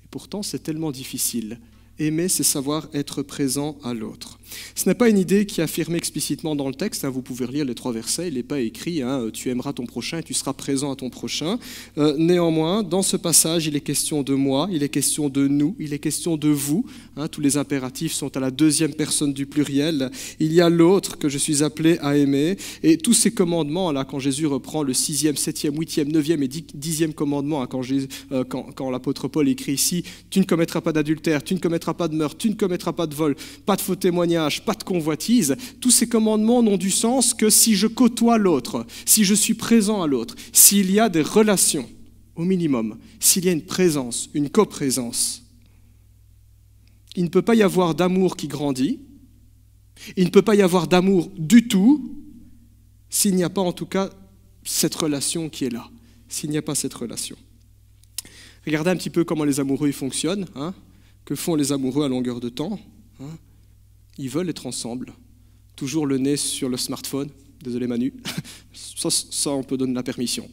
Et pourtant, c'est tellement difficile. Aimer, c'est savoir être présent à l'autre. Ce n'est pas une idée qui est affirmée explicitement dans le texte. Vous pouvez relire les 3 versets. Il n'est pas écrit « Tu aimeras ton prochain et tu seras présent à ton prochain ». Néanmoins, dans ce passage, il est question de moi, il est question de nous, il est question de vous. Tous les impératifs sont à la 2e personne du pluriel. Il y a l'autre que je suis appelé à aimer. Et tous ces commandements, là, quand Jésus reprend le 6e, 7e, 8e, 9e et 10e commandement, quand l'apôtre Paul écrit ici « Tu ne commettras pas d'adultère, tu ne commettras pas de meurtre, tu ne commettras pas de vol, pas de faux témoignage, pas de convoitise », tous ces commandements n'ont du sens que si je côtoie l'autre, si je suis présent à l'autre, s'il y a des relations, au minimum, s'il y a une présence, une coprésence. Il ne peut pas y avoir d'amour qui grandit, il ne peut pas y avoir d'amour du tout s'il n'y a pas en tout cas cette relation qui est là, s'il n'y a pas cette relation. Regardez un petit peu comment les amoureux ils fonctionnent. Que font les amoureux à longueur de temps? Ils veulent être ensemble. Toujours le nez sur le smartphone. Désolé Manu. Ça on peut donner la permission.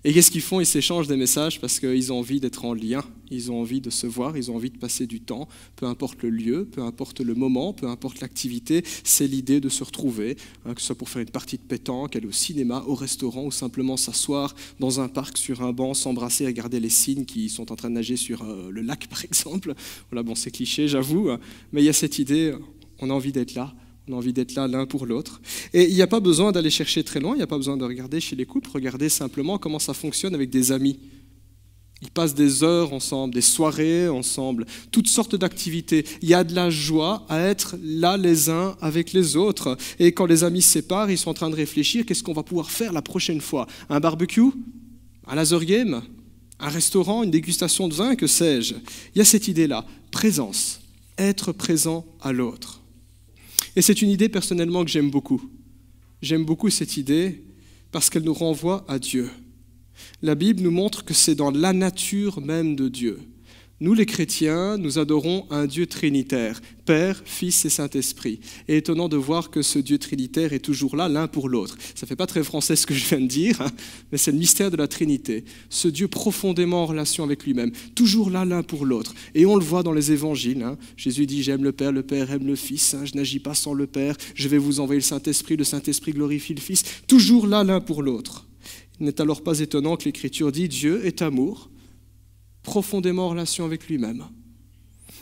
Et qu'est-ce qu'ils font? Ils s'échangent des messages parce qu'ils ont envie d'être en lien. Ils ont envie de se voir, ils ont envie de passer du temps. Peu importe le lieu, peu importe le moment, peu importe l'activité, c'est l'idée de se retrouver, que ce soit pour faire une partie de pétanque, aller au cinéma, au restaurant ou simplement s'asseoir dans un parc sur un banc, s'embrasser, regarder les cygnes qui sont en train de nager sur le lac par exemple. Voilà, bon, c'est cliché, j'avoue, mais il y a cette idée, on a envie d'être là. On a envie d'être là l'un pour l'autre. Et il n'y a pas besoin d'aller chercher très loin, il n'y a pas besoin de regarder chez les couples, regardez simplement comment ça fonctionne avec des amis. Ils passent des heures ensemble, des soirées ensemble, toutes sortes d'activités. Il y a de la joie à être là les uns avec les autres. Et quand les amis se séparent, ils sont en train de réfléchir, qu'est-ce qu'on va pouvoir faire la prochaine fois? Un barbecue? Un laser game? Un restaurant? Une dégustation de vin? Que sais-je? Il y a cette idée-là, présence, être présent à l'autre. Et c'est une idée personnellement que j'aime beaucoup. J'aime beaucoup cette idée parce qu'elle nous renvoie à Dieu. La Bible nous montre que c'est dans la nature même de Dieu. Nous, les chrétiens, nous adorons un Dieu trinitaire, Père, Fils et Saint-Esprit. Et étonnant de voir que ce Dieu trinitaire est toujours là, l'un pour l'autre. Ça ne fait pas très français ce que je viens de dire, mais c'est le mystère de la Trinité. Ce Dieu profondément en relation avec lui-même, toujours là, l'un pour l'autre. Et on le voit dans les évangiles. Jésus dit « J'aime le Père aime le Fils. Je n'agis pas sans le Père. Je vais vous envoyer le Saint-Esprit glorifie le Fils. » Toujours là, l'un pour l'autre. Il n'est alors pas étonnant que l'Écriture dit « Dieu est amour ». Profondément en relation avec lui-même.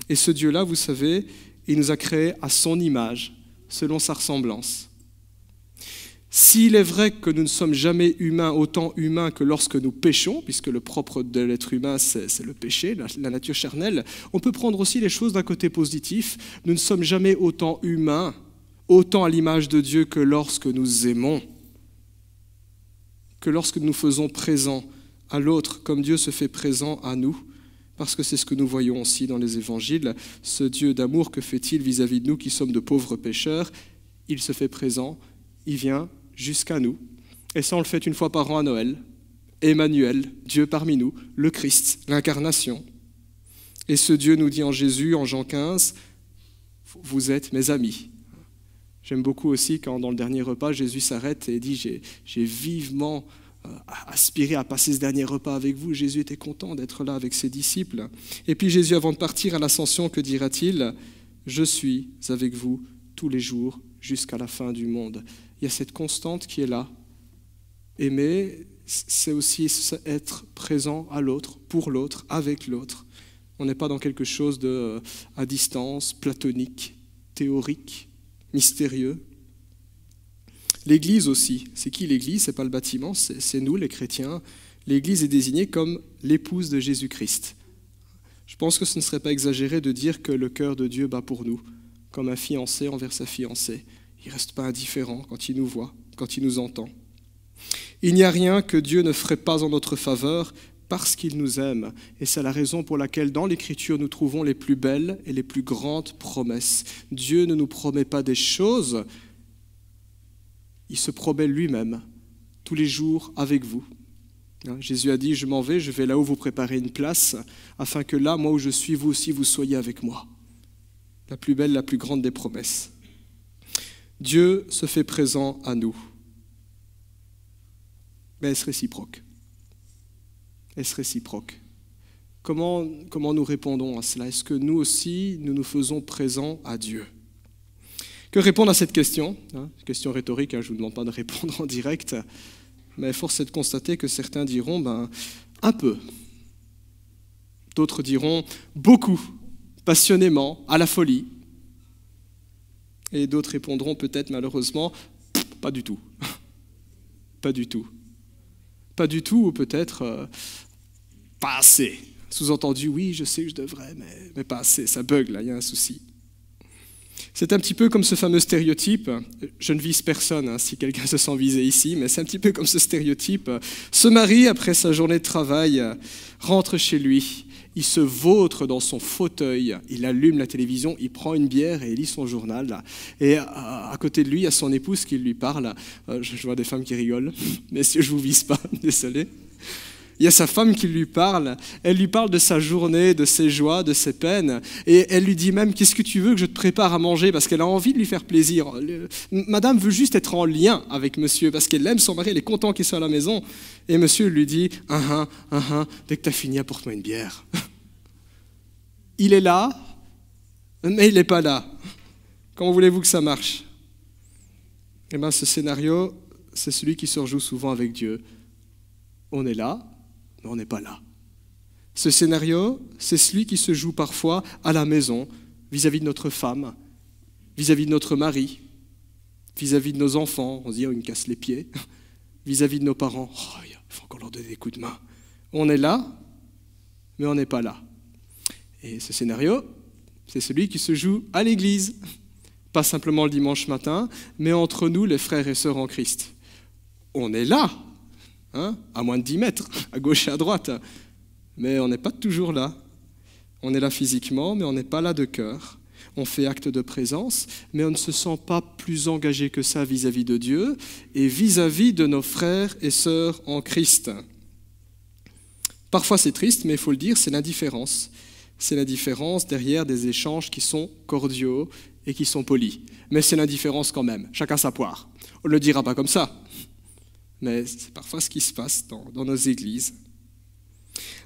Et ce Dieu-là, vous savez, il nous a créés à son image, selon sa ressemblance. S'il est vrai que nous ne sommes jamais humains, autant humains que lorsque nous péchons, puisque le propre de l'être humain, c'est le péché, la nature charnelle, on peut prendre aussi les choses d'un côté positif. Nous ne sommes jamais autant humains, autant à l'image de Dieu que lorsque nous aimons, que lorsque nous faisons présent à l'autre, comme Dieu se fait présent à nous, parce que c'est ce que nous voyons aussi dans les évangiles. Ce Dieu d'amour, que fait-il vis-à-vis de nous qui sommes de pauvres pécheurs? Il se fait présent, il vient jusqu'à nous. Et ça, on le fait une fois par an à Noël. Emmanuel, Dieu parmi nous, le Christ, l'incarnation. Et ce Dieu nous dit en Jésus, en Jean 15, « Vous êtes mes amis ». J'aime beaucoup aussi quand dans le dernier repas, Jésus s'arrête et dit « J'ai vivement aspiré à passer ce dernier repas avec vous ». Jésus était content d'être là avec ses disciples. Et puis Jésus, avant de partir à l'ascension, que dira-t-il? « Je suis avec vous tous les jours jusqu'à la fin du monde ». Il y a cette constante qui est là. Aimer, c'est aussi être présent à l'autre, pour l'autre, avec l'autre. On n'est pas dans quelque chose de à distance, platonique, théorique, mystérieux. L'Église aussi. C'est qui l'Église? Ce n'est pas le bâtiment, c'est nous les chrétiens. L'Église est désignée comme l'épouse de Jésus-Christ. Je pense que ce ne serait pas exagéré de dire que le cœur de Dieu bat pour nous, comme un fiancé envers sa fiancée. Il ne reste pas indifférent quand il nous voit, quand il nous entend. Il n'y a rien que Dieu ne ferait pas en notre faveur, parce qu'il nous aime. Et c'est la raison pour laquelle dans l'Écriture, nous trouvons les plus belles et les plus grandes promesses. Dieu ne nous promet pas des choses, il se promet lui-même, tous les jours avec vous. Jésus a dit, je m'en vais, je vais là où vous préparez une place, afin que là, moi où je suis, vous aussi, vous soyez avec moi. La plus belle, la plus grande des promesses. Dieu se fait présent à nous. Mais est-ce réciproque? Est-ce réciproque? Comment nous répondons à cela? Est-ce que nous aussi, nous nous faisons présents à Dieu? Que répondre à cette question? Question rhétorique, je ne vous demande pas de répondre en direct, mais force est de constater que certains diront un peu. D'autres diront beaucoup, passionnément, à la folie. Et d'autres répondront peut-être malheureusement, pas du tout. Pas du tout. Pas du tout, ou peut-être pas assez. Sous-entendu, oui, je sais que je devrais, mais pas assez. Ça bug, là, il y a un souci. C'est un petit peu comme ce fameux stéréotype, je ne vise personne si quelqu'un se sent visé ici, mais c'est un petit peu comme ce stéréotype. Ce mari, après sa journée de travail, rentre chez lui, il se vautre dans son fauteuil, il allume la télévision, il prend une bière et il lit son journal. Et à côté de lui, il y a son épouse qui lui parle. Je vois des femmes qui rigolent, messieurs, je ne vous vise pas, désolé. Il y a sa femme qui lui parle, elle lui parle de sa journée, de ses joies, de ses peines, et elle lui dit même « Qu'est-ce que tu veux que je te prépare à manger ?» parce qu'elle a envie de lui faire plaisir. Madame veut juste être en lien avec monsieur, parce qu'elle aime son mari, elle est contente qu'il soit à la maison. Et monsieur lui dit « dès que tu as fini, apporte-moi une bière. » Il est là, mais il n'est pas là. Comment voulez-vous que ça marche? Eh bien, ce scénario, c'est celui qui se rejoue souvent avec Dieu. On est là, mais on n'est pas là. Ce scénario, c'est celui qui se joue parfois à la maison, vis-à-vis de notre femme, vis-à-vis de notre mari, vis-à-vis de nos enfants, on se dit, il me casse les pieds, vis-à-vis de nos parents, il faut encore leur donner des coups de main. On est là, mais on n'est pas là. Et ce scénario, c'est celui qui se joue à l'église, pas simplement le dimanche matin, mais entre nous, les frères et sœurs en Christ. On est là, à moins de 10 mètres, à gauche et à droite. Mais on n'est pas toujours là. On est là physiquement, mais on n'est pas là de cœur. On fait acte de présence, mais on ne se sent pas plus engagé que ça vis-à-vis de Dieu et vis-à-vis de nos frères et sœurs en Christ. Parfois c'est triste, mais il faut le dire, c'est l'indifférence. C'est l'indifférence derrière des échanges qui sont cordiaux et qui sont polis. Mais c'est l'indifférence quand même, chacun sa poire. On ne le dira pas comme ça. Mais c'est parfois ce qui se passe dans nos églises.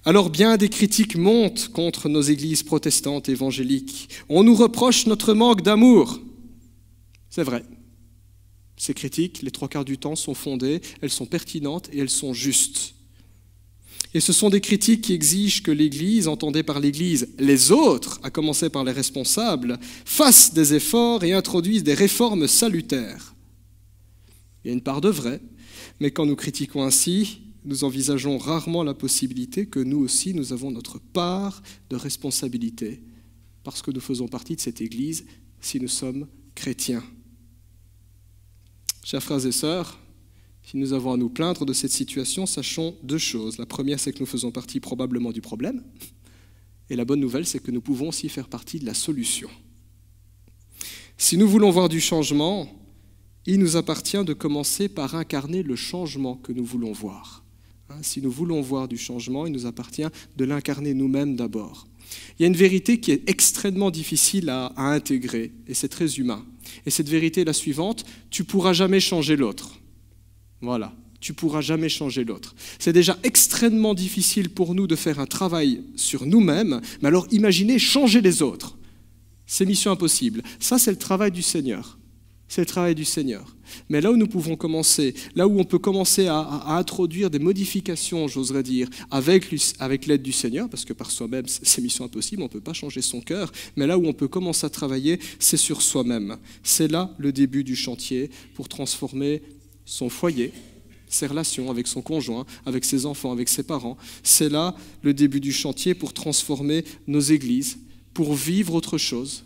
Alors bien des critiques montent contre nos églises protestantes évangéliques. On nous reproche notre manque d'amour. C'est vrai. Ces critiques, les 3/4 du temps, sont fondées, elles sont pertinentes et elles sont justes. Et ce sont des critiques qui exigent que l'Église, entendez par l'Église les autres, à commencer par les responsables, fassent des efforts et introduisent des réformes salutaires. Il y a une part de vrai. Mais quand nous critiquons ainsi, nous envisageons rarement la possibilité que nous aussi, nous avons notre part de responsabilité, parce que nous faisons partie de cette Église si nous sommes chrétiens. Chers frères et sœurs, si nous avons à nous plaindre de cette situation, sachons 2 choses. La première, c'est que nous faisons partie probablement du problème, et la bonne nouvelle, c'est que nous pouvons aussi faire partie de la solution. Si nous voulons voir du changement, il nous appartient de commencer par incarner le changement que nous voulons voir. Si nous voulons voir du changement, il nous appartient de l'incarner nous-mêmes d'abord. Il y a une vérité qui est extrêmement difficile à intégrer, et c'est très humain. Et cette vérité est la suivante, tu ne pourras jamais changer l'autre. Voilà, tu ne pourras jamais changer l'autre. C'est déjà extrêmement difficile pour nous de faire un travail sur nous-mêmes, mais alors imaginez changer les autres. C'est mission impossible. Ça, c'est le travail du Seigneur. C'est le travail du Seigneur. Mais là où nous pouvons commencer, là où on peut commencer à introduire des modifications, j'oserais dire, avec l'aide du Seigneur, parce que par soi-même, c'est mission impossible, on ne peut pas changer son cœur, mais là où on peut commencer à travailler, c'est sur soi-même. C'est là le début du chantier pour transformer son foyer, ses relations avec son conjoint, avec ses enfants, avec ses parents. C'est là le début du chantier pour transformer nos églises, pour vivre autre chose.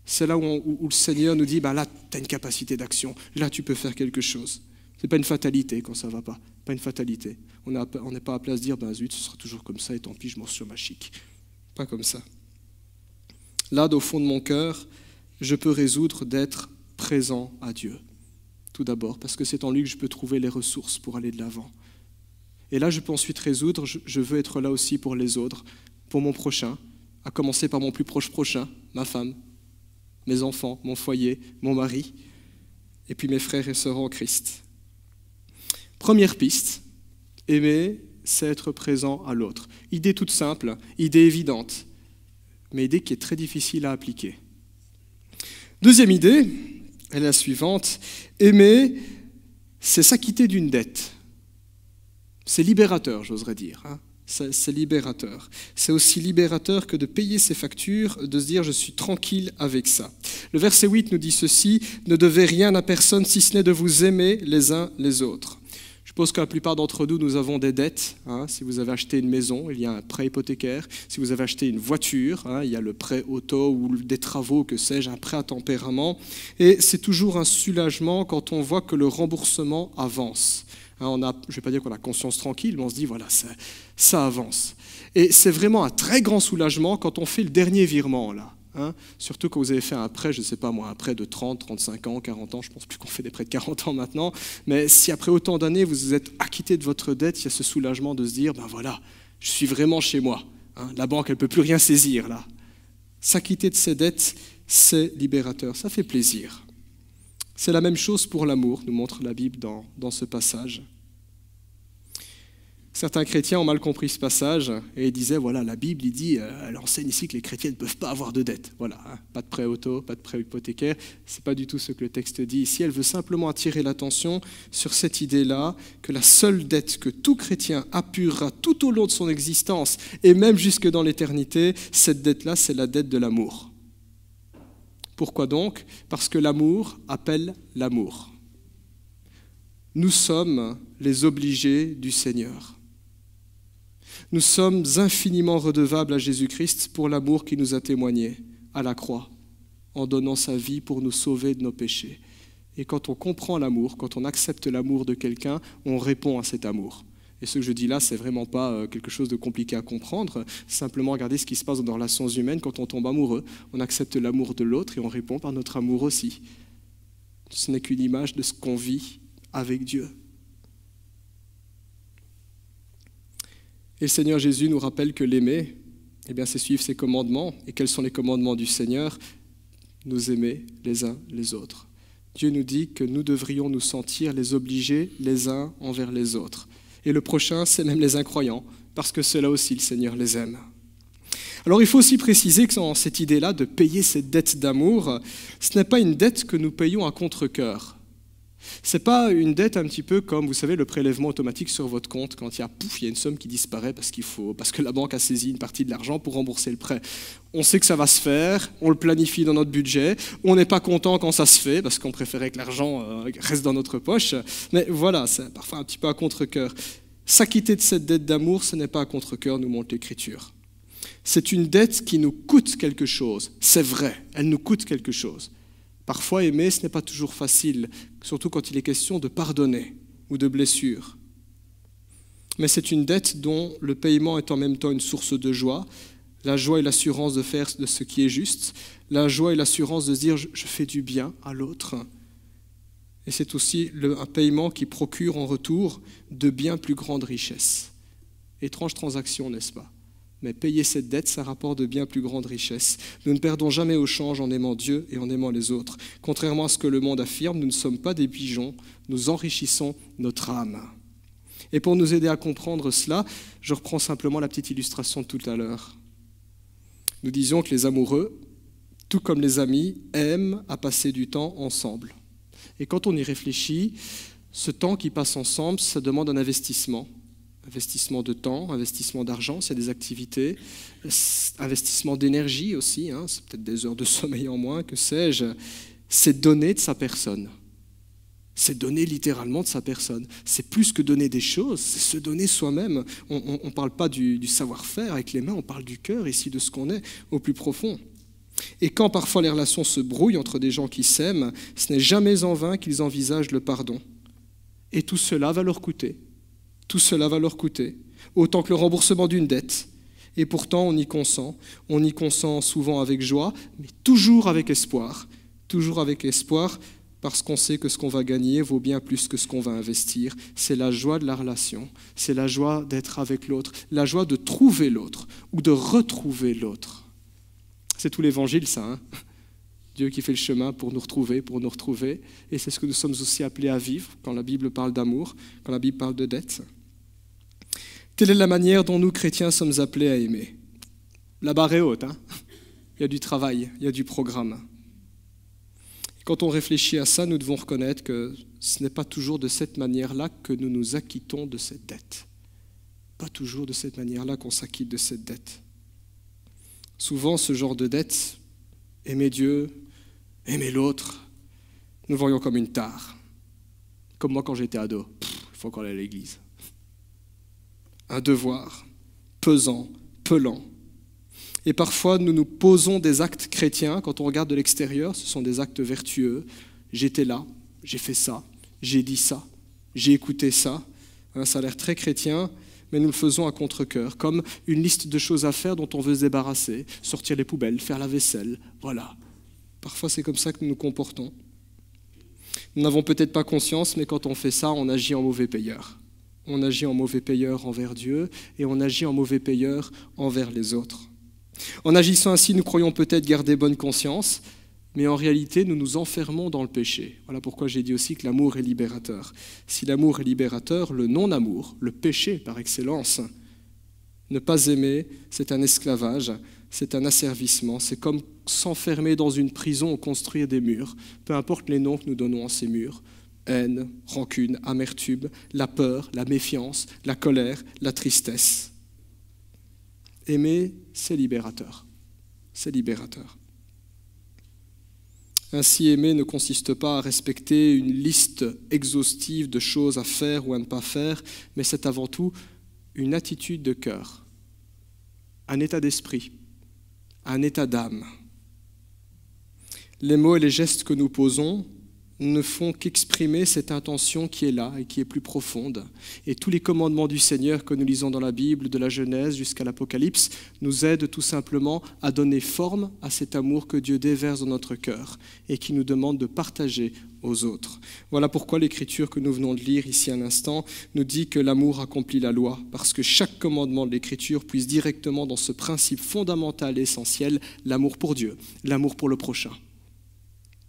C'est là où le Seigneur nous dit, là, tu as une capacité d'action, là, tu peux faire quelque chose. Ce n'est pas une fatalité quand ça ne va pas. Pas une fatalité. On n'est pas appelé à se dire, ben zut, ce sera toujours comme ça et tant pis, je m'en suis ma chic. Pas comme ça. Là, au fond de mon cœur, je peux résoudre d'être présent à Dieu. Tout d'abord, parce que c'est en lui que je peux trouver les ressources pour aller de l'avant. Et là, je peux ensuite résoudre, je veux être là aussi pour les autres, pour mon prochain, à commencer par mon plus proche prochain, ma femme, mes enfants, mon foyer, mon mari, et puis mes frères et sœurs en Christ. Première piste, aimer, c'est être présent à l'autre. Idée toute simple, idée évidente, mais idée qui est très difficile à appliquer. Deuxième idée, elle est la suivante, aimer, c'est s'acquitter d'une dette. C'est libérateur, j'oserais dire. C'est libérateur. C'est aussi libérateur que de payer ses factures, de se dire « je suis tranquille avec ça ». Le verset 8 nous dit ceci, « Ne devez rien à personne si ce n'est de vous aimer les uns les autres ». Je suppose que la plupart d'entre nous avons des dettes. Si vous avez acheté une maison, il y a un prêt hypothécaire. Si vous avez acheté une voiture, il y a le prêt auto ou des travaux, que sais-je, un prêt à tempérament. Et c'est toujours un soulagement quand on voit que le remboursement avance. Je ne vais pas dire qu'on a conscience tranquille, mais on se dit, voilà, ça avance. Et c'est vraiment un très grand soulagement quand on fait le dernier virement, là. Surtout quand vous avez fait un prêt, je ne sais pas moi, un prêt de 30, 35 ans, 40 ans, je ne pense plus qu'on fait des prêts de 40 ans maintenant, mais si après autant d'années vous vous êtes acquitté de votre dette, il y a ce soulagement de se dire, ben voilà, je suis vraiment chez moi. La banque, elle ne peut plus rien saisir là. S'acquitter de ses dettes, c'est libérateur, ça fait plaisir. C'est la même chose pour l'amour, nous montre la Bible dans ce passage. Certains chrétiens ont mal compris ce passage et ils disaient, voilà, la Bible, elle enseigne ici que les chrétiens ne peuvent pas avoir de dette. Voilà, pas de prêt auto, pas de prêt hypothécaire. Ce n'est pas du tout ce que le texte dit ici. Elle veut simplement attirer l'attention sur cette idée-là, que la seule dette que tout chrétien apurera tout au long de son existence et même jusque dans l'éternité, cette dette-là, c'est la dette de l'amour. Pourquoi donc ? Parce que l'amour appelle l'amour. Nous sommes les obligés du Seigneur. Nous sommes infiniment redevables à Jésus-Christ pour l'amour qu'il nous a témoigné à la croix, en donnant sa vie pour nous sauver de nos péchés. Et quand on comprend l'amour, quand on accepte l'amour de quelqu'un, on répond à cet amour. Et ce que je dis là, c'est vraiment pas quelque chose de compliqué à comprendre. Simplement regarder ce qui se passe dans les relations humaines quand on tombe amoureux. On accepte l'amour de l'autre et on répond par notre amour aussi. Ce n'est qu'une image de ce qu'on vit avec Dieu. Et le Seigneur Jésus nous rappelle que l'aimer, c'est suivre ses commandements. Et quels sont les commandements du Seigneur ? Nous aimer les uns les autres. Dieu nous dit que nous devrions nous sentir les obligés les uns envers les autres. Et le prochain, c'est même les incroyants, parce que ceux-là aussi, le Seigneur les aime. Alors il faut aussi préciser que dans cette idée-là de payer cette dette d'amour, ce n'est pas une dette que nous payons à contre-cœur. Ce n'est pas une dette un petit peu comme, vous savez, le prélèvement automatique sur votre compte quand il y a une somme qui disparaît parce que la banque a saisi une partie de l'argent pour rembourser le prêt. On sait que ça va se faire, on le planifie dans notre budget, on n'est pas content quand ça se fait parce qu'on préférait que l'argent reste dans notre poche. Mais voilà, c'est parfois un petit peu à contre-cœur. S'acquitter de cette dette d'amour, ce n'est pas à contre-cœur, nous montre l'Écriture. C'est une dette qui nous coûte quelque chose. C'est vrai, elle nous coûte quelque chose. Parfois, aimer, ce n'est pas toujours facile, surtout quand il est question de pardonner ou de blessure. Mais c'est une dette dont le paiement est en même temps une source de joie, la joie et l'assurance de faire de ce qui est juste, la joie et l'assurance de se dire « je fais du bien à l'autre ». Et c'est aussi un paiement qui procure en retour de bien plus grandes richesses. Étrange transaction, n'est-ce pas ? Mais payer cette dette, ça rapporte de bien plus grandes richesses. Nous ne perdons jamais au change en aimant Dieu et en aimant les autres. Contrairement à ce que le monde affirme, nous ne sommes pas des pigeons, nous enrichissons notre âme. Et pour nous aider à comprendre cela, je reprends simplement la petite illustration de tout à l'heure. Nous disions que les amoureux, tout comme les amis, aiment à passer du temps ensemble. Et quand on y réfléchit, ce temps qui passe ensemble, ça demande un investissement. Investissement de temps, investissement d'argent, s'il y a des activités, investissement d'énergie aussi, c'est peut-être des heures de sommeil en moins, que sais-je. C'est donner de sa personne. C'est donner littéralement de sa personne. C'est plus que donner des choses, c'est se donner soi-même. On ne parle pas du savoir-faire avec les mains, on parle du cœur ici, de ce qu'on est au plus profond. Et quand parfois les relations se brouillent entre des gens qui s'aiment, ce n'est jamais en vain qu'ils envisagent le pardon. Et tout cela va leur coûter. Tout cela va leur coûter, autant que le remboursement d'une dette. Et pourtant, on y consent. On y consent souvent avec joie, mais toujours avec espoir. Toujours avec espoir, parce qu'on sait que ce qu'on va gagner vaut bien plus que ce qu'on va investir. C'est la joie de la relation, c'est la joie d'être avec l'autre, la joie de trouver l'autre ou de retrouver l'autre. C'est tout l'évangile, ça, hein? Dieu qui fait le chemin pour nous retrouver. Et c'est ce que nous sommes aussi appelés à vivre quand la Bible parle d'amour, quand la Bible parle de dette. Telle est la manière dont nous, chrétiens, sommes appelés à aimer. La barre est haute, hein? Il y a du travail, il y a du programme. Et quand on réfléchit à ça, nous devons reconnaître que ce n'est pas toujours de cette manière-là que nous nous acquittons de cette dette. Pas toujours de cette manière-là qu'on s'acquitte de cette dette. Souvent, ce genre de dette, aimer Dieu, aimer l'autre, nous voyons comme une tare. Comme moi quand j'étais ado, il faut qu'on aille à l'église. Un devoir pesant, pelant. Et parfois, nous nous posons des actes chrétiens, quand on regarde de l'extérieur, ce sont des actes vertueux. J'étais là, j'ai fait ça, j'ai dit ça, j'ai écouté ça. Ça a l'air très chrétien, mais nous le faisons à contre-cœur, comme une liste de choses à faire dont on veut se débarrasser, sortir les poubelles, faire la vaisselle, voilà. Parfois, c'est comme ça que nous nous comportons. Nous n'avons peut-être pas conscience, mais quand on fait ça, on agit en mauvais payeur. On agit en mauvais payeur envers Dieu et on agit en mauvais payeur envers les autres. En agissant ainsi, nous croyons peut-être garder bonne conscience, mais en réalité, nous nous enfermons dans le péché. Voilà pourquoi j'ai dit aussi que l'amour est libérateur. Si l'amour est libérateur, le non-amour, le péché par excellence, ne pas aimer, c'est un esclavage, c'est un asservissement, c'est comme s'enfermer dans une prison ou construire des murs, peu importe les noms que nous donnons à ces murs. Haine, rancune, amertume, la peur, la méfiance, la colère, la tristesse. Aimer, c'est libérateur. C'est libérateur. Ainsi, aimer ne consiste pas à respecter une liste exhaustive de choses à faire ou à ne pas faire, mais c'est avant tout une attitude de cœur, un état d'esprit, un état d'âme. Les mots et les gestes que nous posons ne font qu'exprimer cette intention qui est là et qui est plus profonde. Et tous les commandements du Seigneur que nous lisons dans la Bible, de la Genèse jusqu'à l'Apocalypse, nous aident tout simplement à donner forme à cet amour que Dieu déverse dans notre cœur et qui nous demande de partager aux autres. Voilà pourquoi l'Écriture que nous venons de lire ici un instant nous dit que l'amour accomplit la loi, parce que chaque commandement de l'Écriture puise directement dans ce principe fondamental et essentiel, l'amour pour Dieu, l'amour pour le prochain.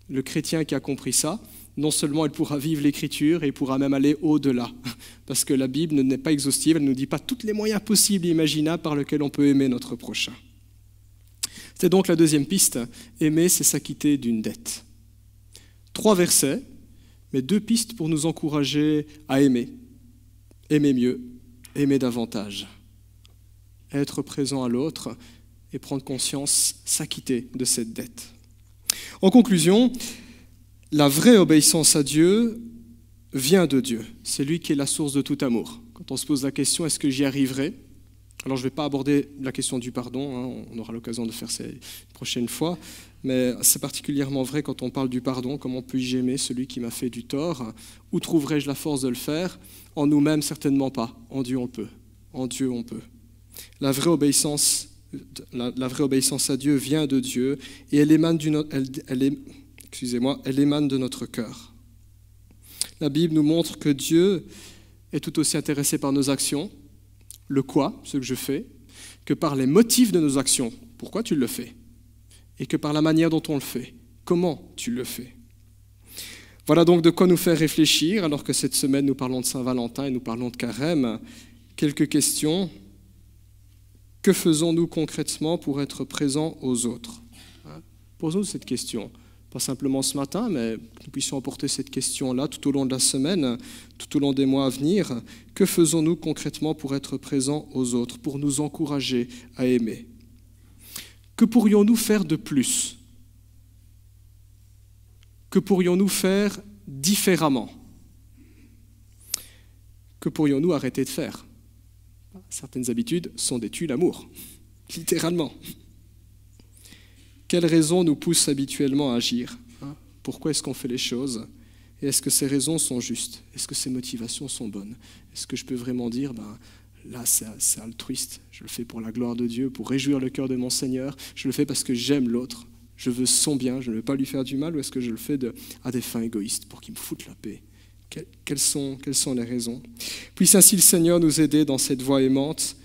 Le chrétien qui a compris ça, non seulement il pourra vivre l'Écriture et il pourra même aller au-delà, parce que la Bible n'est pas exhaustive, elle ne nous dit pas tous les moyens possibles et imaginables par lesquels on peut aimer notre prochain. C'est donc la deuxième piste, aimer, c'est s'acquitter d'une dette. 3 versets, mais 2 pistes pour nous encourager à aimer. Aimer mieux, aimer davantage. Être présent à l'autre et prendre conscience, s'acquitter de cette dette. En conclusion, la vraie obéissance à Dieu vient de Dieu. C'est lui qui est la source de tout amour. Quand on se pose la question, est-ce que j'y arriverai ? Alors je ne vais pas aborder la question du pardon, on aura l'occasion de faire ça une prochaine fois, mais c'est particulièrement vrai quand on parle du pardon, comment puis-je aimer celui qui m'a fait du tort ? Où trouverai-je la force de le faire ? En nous-mêmes, certainement pas. En Dieu, on peut. En Dieu, on peut. La vraie obéissance à Dieu vient de Dieu et elle émane de notre cœur. La Bible nous montre que Dieu est tout aussi intéressé par nos actions, le quoi, ce que je fais, que par les motifs de nos actions, pourquoi tu le fais, et que par la manière dont on le fait, comment tu le fais. Voilà donc de quoi nous faire réfléchir, alors que cette semaine nous parlons de Saint-Valentin et nous parlons de Carême. Quelques questions. Que faisons-nous concrètement pour être présents aux autres ? Posons-nous cette question. Pas simplement ce matin, mais que nous puissions emporter cette question-là tout au long de la semaine, tout au long des mois à venir. Que faisons-nous concrètement pour être présents aux autres, pour nous encourager à aimer ? Que pourrions-nous faire de plus ? Que pourrions-nous faire différemment ? Que pourrions-nous arrêter de faire ? Certaines habitudes sont des tues l'amour, littéralement. Quelles raisons nous poussent habituellement à agir ? Pourquoi est-ce qu'on fait les choses ? Et est-ce que ces raisons sont justes? Est-ce que ces motivations sont bonnes? Est-ce que je peux vraiment dire, là c'est altruiste, je le fais pour la gloire de Dieu, pour réjouir le cœur de mon Seigneur, je le fais parce que j'aime l'autre, je veux son bien, je ne veux pas lui faire du mal, ou est-ce que je le fais à des fins égoïstes, pour qu'il me foute la paix? Quelles sont les raisons? Puisse ainsi le Seigneur nous aider dans cette voie aimante,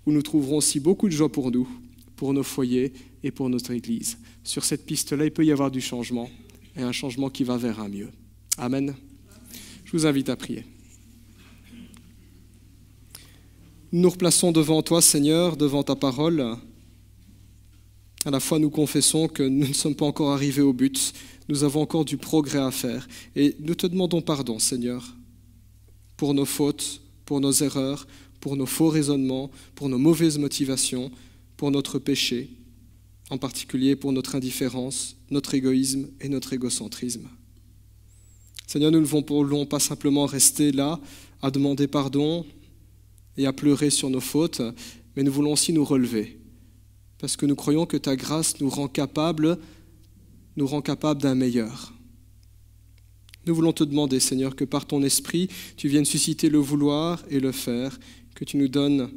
où nous trouverons aussi beaucoup de joie pour nous, pour nos foyers et pour notre Église. Sur cette piste-là, il peut y avoir du changement, et un changement qui va vers un mieux. Amen. Je vous invite à prier. Nous nous replaçons devant toi, Seigneur, devant ta parole. À la fois, nous confessons que nous ne sommes pas encore arrivés au but. Nous avons encore du progrès à faire. Et nous te demandons pardon, Seigneur, pour nos fautes, pour nos erreurs, pour nos faux raisonnements, pour nos mauvaises motivations, pour notre péché, en particulier pour notre indifférence, notre égoïsme et notre égocentrisme. Seigneur, nous ne voulons pas simplement rester là à demander pardon et à pleurer sur nos fautes, mais nous voulons aussi nous relever, parce que nous croyons que ta grâce nous rend capables d'un meilleur. Nous voulons te demander, Seigneur, que par ton esprit, tu viennes susciter le vouloir et le faire, que tu nous donnes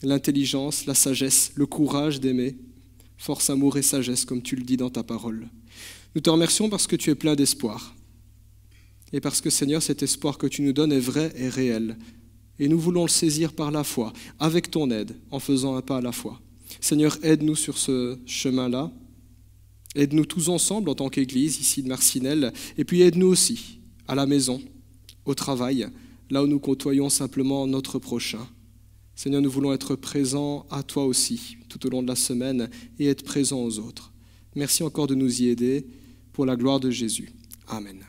l'intelligence, la sagesse, le courage d'aimer, force, amour et sagesse, comme tu le dis dans ta parole. Nous te remercions parce que tu es plein d'espoir, et parce que, Seigneur, cet espoir que tu nous donnes est vrai et réel, et nous voulons le saisir par la foi, avec ton aide, en faisant un pas à la fois. Seigneur, aide-nous sur ce chemin-là. Aide-nous tous ensemble en tant qu'Église, ici de Marcinelle, et puis aide-nous aussi à la maison, au travail, là où nous côtoyons simplement notre prochain. Seigneur, nous voulons être présents à toi aussi, tout au long de la semaine, et être présents aux autres. Merci encore de nous y aider, pour la gloire de Jésus. Amen.